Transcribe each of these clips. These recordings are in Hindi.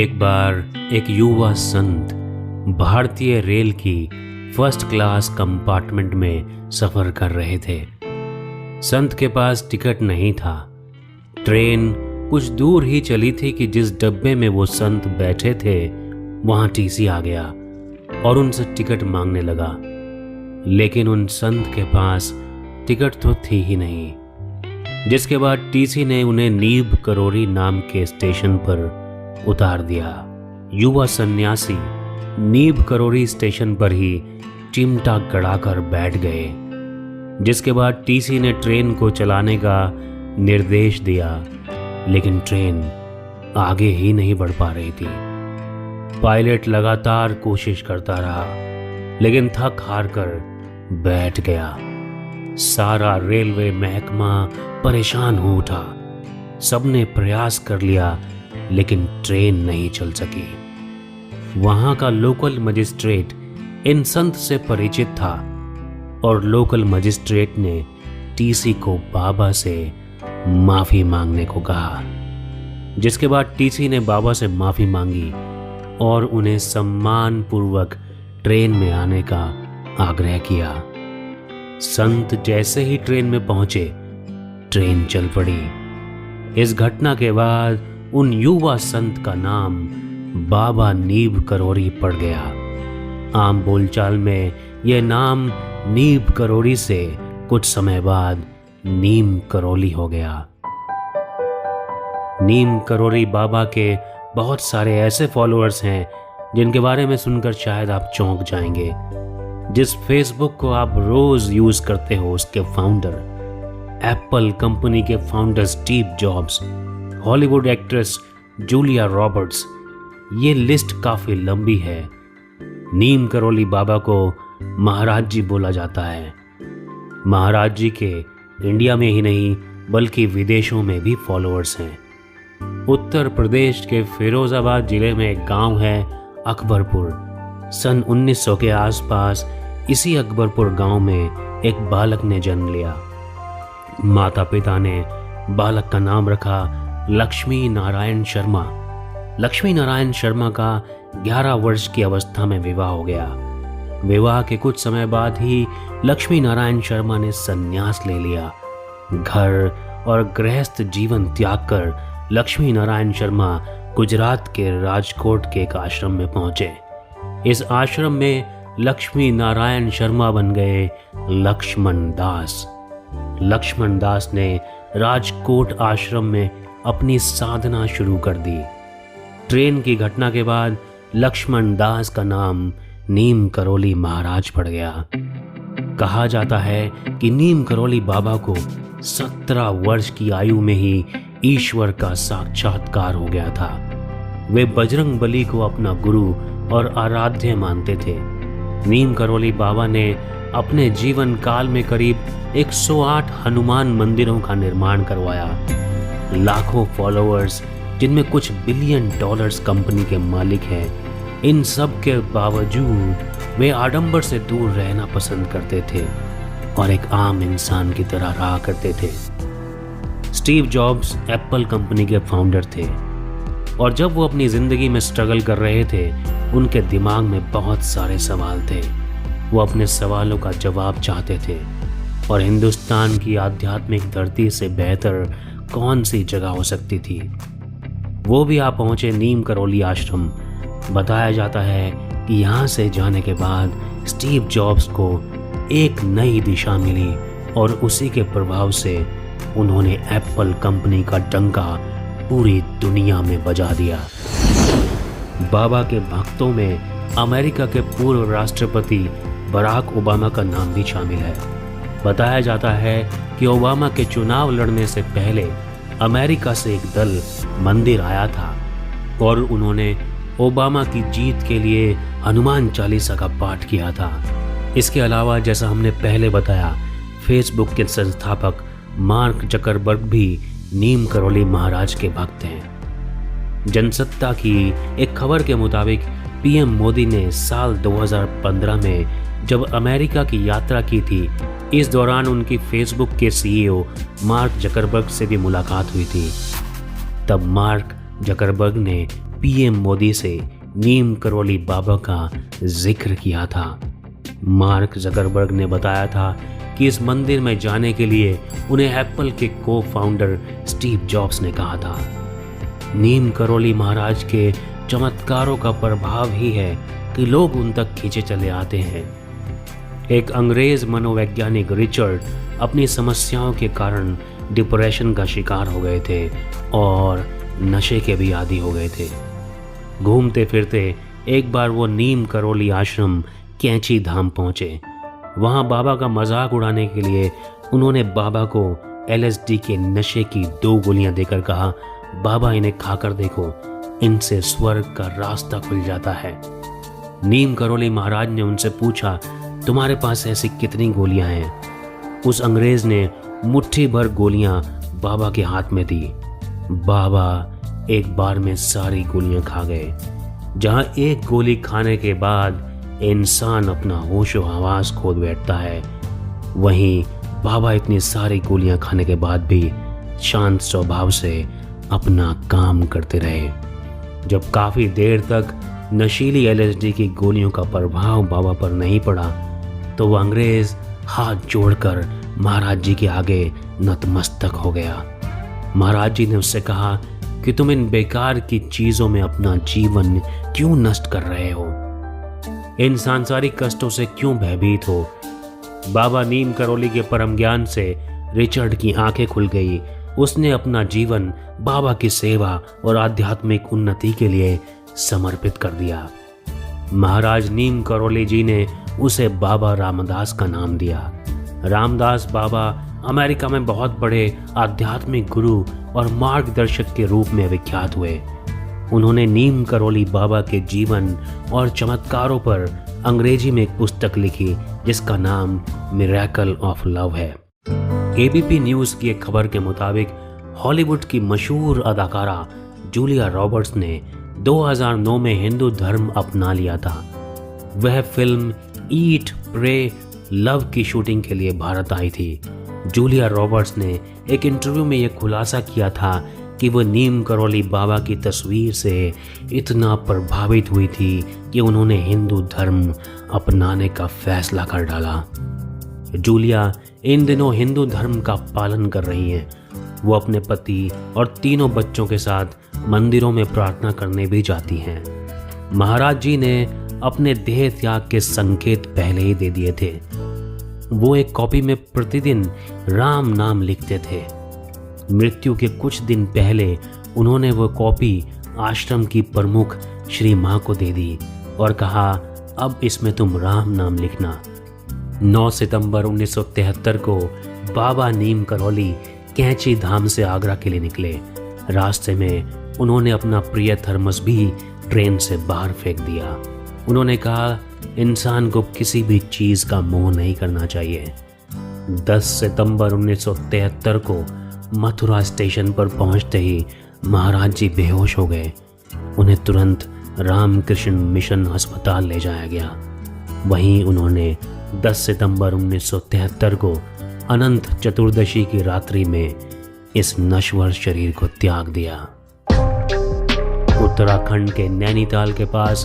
एक बार एक युवा संत भारतीय रेल की फर्स्ट क्लास कंपार्टमेंट में सफर कर रहे थे। संत के पास टिकट नहीं था। ट्रेन कुछ दूर ही चली थी कि जिस डब्बे में वो संत बैठे थे वहां टीसी आ गया और उनसे टिकट मांगने लगा। लेकिन उन संत के पास टिकट तो थी ही नहीं। जिसके बाद टीसी ने उन्हें नीब करोरी नाम के स्टेशन पर उतार दिया। युवा सन्यासी नीब करोरी स्टेशन पर ही चिमटा गड़ाकर बैठ गए। जिसके बाद टीसी ने ट्रेन को चलाने का निर्देश दिया, लेकिन ट्रेन आगे ही नहीं बढ़ पा रही थी। पायलट लगातार कोशिश करता रहा, लेकिन थक हार कर बैठ गया। सारा रेलवे महकमा परेशान हो उठा। सबने प्रयास कर लिया, लेकिन ट्रेन नहीं चल सकी। वहां का लोकल मजिस्ट्रेट इन संत से परिचित था और लोकल मजिस्ट्रेट ने टीसी को बाबा से माफी मांगने को कहा। जिसके बाद टीसी ने बाबा से माफी मांगी और उन्हें सम्मान पूर्वक ट्रेन में आने का आग्रह किया। संत जैसे ही ट्रेन में पहुंचे, ट्रेन चल पड़ी। इस घटना के बाद उन युवा संत का नाम बाबा नीब करोरी पड़ गया। आम बोलचाल में यह नाम नीब करोरी से कुछ समय बाद नीम करोली हो गया। नीम करोरी बाबा के बहुत सारे ऐसे फॉलोअर्स हैं जिनके बारे में सुनकर शायद आप चौंक जाएंगे। जिस फेसबुक को आप रोज यूज करते हो, उसके फाउंडर, एप्पल कंपनी के founder Steve jobs, Hollywood actress Julia Roberts, ये लिस्ट काफी लंबी है। नीम करोली बाबा को महाराज जी बोला जाता है। महाराज जी के इंडिया में ही नहीं बल्कि विदेशों में भी फॉलोअर्स हैं। उत्तर प्रदेश के फिरोजाबाद जिले में एक गांव है अकबरपुर। सन 1900 के आसपास इसी अकबरपुर गांव में एक बालक ने जन्म लिया। माता पिता ने बालक का नाम रखा लक्ष्मी नारायण शर्मा। लक्ष्मी नारायण शर्मा का 11 वर्ष की अवस्था में विवाह हो गया। विवाह के कुछ समय बाद ही लक्ष्मी नारायण शर्मा ने संन्यास ले लिया। घर और गृहस्थ जीवन त्याग कर लक्ष्मी नारायण शर्मा गुजरात के राजकोट के एक आश्रम में पहुंचे। इस आश्रम में लक्ष्मी नारायण शर्मा बन गए लक्ष्मण दास। लक्ष्मण दास ने राजकोट आश्रम में अपनी साधना शुरू कर दी। ट्रेन की घटना के बाद लक्ष्मण दास का नाम नीम करोली महाराज पड़ गया। कहा जाता है कि नीम करोली बाबा को 17 वर्ष की आयु में ही ईश्वर का साक्षात्कार हो गया था। वे बजरंग बली को अपना गुरु और आराध्य मानते थे। नीम करोली बाबा ने अपने जीवन काल में करीब 108 हनुमान मंदिरों का निर्माण करवाया। लाखों फॉलोअर्स, जिनमें कुछ बिलियन डॉलर्स कंपनी के मालिक हैं, इन सब के बावजूद वे आडंबर से दूर रहना पसंद करते थे और एक आम इंसान की तरह रहा करते थे। स्टीव जॉब्स एप्पल कंपनी के फाउंडर थे और जब वो अपनी जिंदगी में स्ट्रगल कर रहे थे, उनके दिमाग में बहुत सारे सवाल थे। वो अपने सवालों का जवाब चाहते थे और हिंदुस्तान की आध्यात्मिक धरती से बेहतर कौन सी जगह हो सकती थी। वो भी आ पहुंचे नीम करोली आश्रम। बताया जाता है कि यहाँ से जाने के बाद स्टीव जॉब्स को एक नई दिशा मिली और उसी के प्रभाव से उन्होंने एप्पल कंपनी का डंका पूरी दुनिया में बजा दिया। बाबा के भक्तों में अमेरिका के पूर्व राष्ट्रपति बराक ओबामा का नाम भी शामिल है। बताया जाता है कि ओबामा के चुनाव लड़ने से पहले अमेरिका से एक दल मंदिर आया था और उन्होंने ओबामा की जीत के लिए हनुमान चालीसा का पाठ किया था। इसके अलावा जैसा हमने पहले बताया, फेसबुक के संस्थापक मार्क जकरबर्ग भी नीम करोली महाराज के भक्त हैं। जनसत्ता की एक खबर के मुताबिक पीएम मोदी ने साल 2015 में जब अमेरिका की यात्रा की थी, इस दौरान उनकी फेसबुक के सीईओ मार्क जकरबर्ग से भी मुलाकात हुई थी। तब मार्क जकरबर्ग ने पीएम मोदी से नीम करौली बाबा का जिक्र किया था। मार्क जकरबर्ग ने बताया था कि इस मंदिर में जाने के लिए उन्हें एप्पल के को फाउंडर स्टीव जॉब्स ने कहा था। नीम करौली महाराज के चमत्कारों का प्रभाव ही है कि लोग उन तक खींचे चले आते हैं। एक अंग्रेज मनोवैज्ञानिक रिचर्ड अपनी समस्याओं के कारण डिप्रेशन का शिकार हो गए थे और नशे के भी आदी हो गए थे। घूमते फिरते एक बार वो नीम करौली आश्रम कैंची धाम पहुंचे। वहां बाबा का मजाक उड़ाने के लिए उन्होंने बाबा को LSD के नशे की 2 गोलियां देकर कहा, बाबा इन्हें खाकर देखो, इनसे स्वर्ग का रास्ता खुल जाता है। नीम करौली महाराज ने उनसे पूछा, तुम्हारे पास ऐसी कितनी गोलियां हैं? उस अंग्रेज ने मुट्ठी भर गोलियां बाबा के हाथ में दी। बाबा एक बार में सारी गोलियां खा गए। जहां एक गोली खाने के बाद इंसान अपना होश और आवाज खो बैठता है, वहीं बाबा इतनी सारी गोलियां खाने के बाद भी शांत स्वभाव से अपना काम करते रहे। जब काफी देर तक नशीली LSD की गोलियों का प्रभाव बाबा पर नहीं पड़ा तो वह अंग्रेज हाथ जोड़कर महाराज जी के आगे नतमस्तक हो गया। महाराज जी ने उससे कहा कि तुम इन बेकार की चीजों में अपना जीवन क्यों नष्ट कर रहे हो, इन सांसारिक कष्टों से क्यों भयभीत हो। बाबा नीम करौली के परम ज्ञान से रिचर्ड की आंखें खुल गई। उसने अपना जीवन बाबा की सेवा और आध्यात्मिक उन्नति के लिए समर्पित कर दिया। महाराज नीम करौली जी ने उसे बाबा रामदास का नाम दिया। रामदास बाबा अमेरिका में बहुत बड़े आध्यात्मिक गुरु और मार्गदर्शक के रूप में विख्यात हुए। उन्होंने नीम करौली बाबा के जीवन और चमत्कारों पर अंग्रेजी में एक पुस्तक लिखी जिसका नाम मिरेकल ऑफ लव है। ABP न्यूज की एक खबर के मुताबिक हॉलीवुड की मशहूर अदाकारा जूलिया रॉबर्ट्स ने 2009 में हिंदू धर्म अपना लिया था। वह फिल्म ईट प्रे लव की शूटिंग के लिए भारत आई थी। जूलिया रॉबर्ट्स ने एक इंटरव्यू में यह खुलासा किया था कि वह नीम करौली बाबा की तस्वीर से इतना प्रभावित हुई थी कि उन्होंने हिंदू धर्म अपनाने का फैसला कर डाला। जूलिया इन दिनों हिंदू धर्म का पालन कर रही हैं। वो अपने पति और 3 बच्चों के साथ मंदिरों में प्रार्थना करने भी जाती हैं। महाराज जी ने अपने देह त्याग के संकेत पहले ही दे दिए थे। वो एक कॉपी में प्रतिदिन राम नाम लिखते थे। मृत्यु के कुछ दिन पहले उन्होंने वो कॉपी आश्रम की प्रमुख श्री मां को दे दी और कहा, अब इसमें तुम राम नाम लिखना। 9 सितंबर 1973 को बाबा नीम करौली कैंची धाम से आगरा के लिए निकले। रास्ते में उन्होंने अपना प्रिय थर्मस भी ट्रेन से बाहर फेंक दिया। उन्होंने कहा, इंसान को किसी भी चीज का मोह नहीं करना चाहिए। 10 सितंबर 1973 को मथुरा स्टेशन पर पहुंचते ही महाराज जी बेहोश हो गए। उन्हें तुरंत रामकृष्ण मिशन अस्पताल ले जाया गया। वहीं उन्होंने 10 सितंबर 1973 को अनंत चतुर्दशी की रात्रि में इस नश्वर शरीर को त्याग दिया। उत्तराखंड के नैनीताल के पास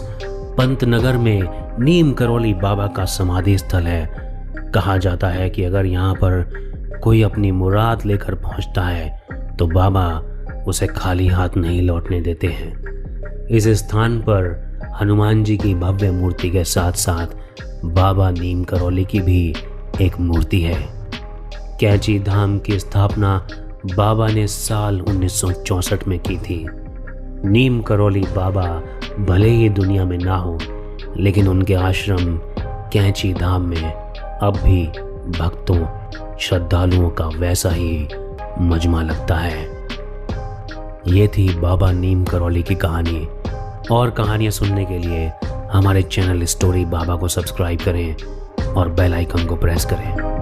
पंतनगर में नीम करौली बाबा का समाधि स्थल है। कहा जाता है कि अगर यहाँ पर कोई अपनी मुराद लेकर पहुंचता है तो बाबा उसे खाली हाथ नहीं लौटने देते हैं। इस स्थान पर हनुमान जी की भव्य मूर्ति के साथ साथ बाबा नीम करौली की भी एक मूर्ति है। कैंची धाम की स्थापना बाबा ने साल 1964 में की थी। नीम करौली बाबा भले ही दुनिया में ना हो, लेकिन उनके आश्रम कैंची धाम में अब भी भक्तों श्रद्धालुओं का वैसा ही मजमा लगता है। ये थी बाबा नीम करौली की कहानी। और कहानियां सुनने के लिए हमारे चैनल स्टोरी बाबा को सब्सक्राइब करें और बेल आइकन को प्रेस करें।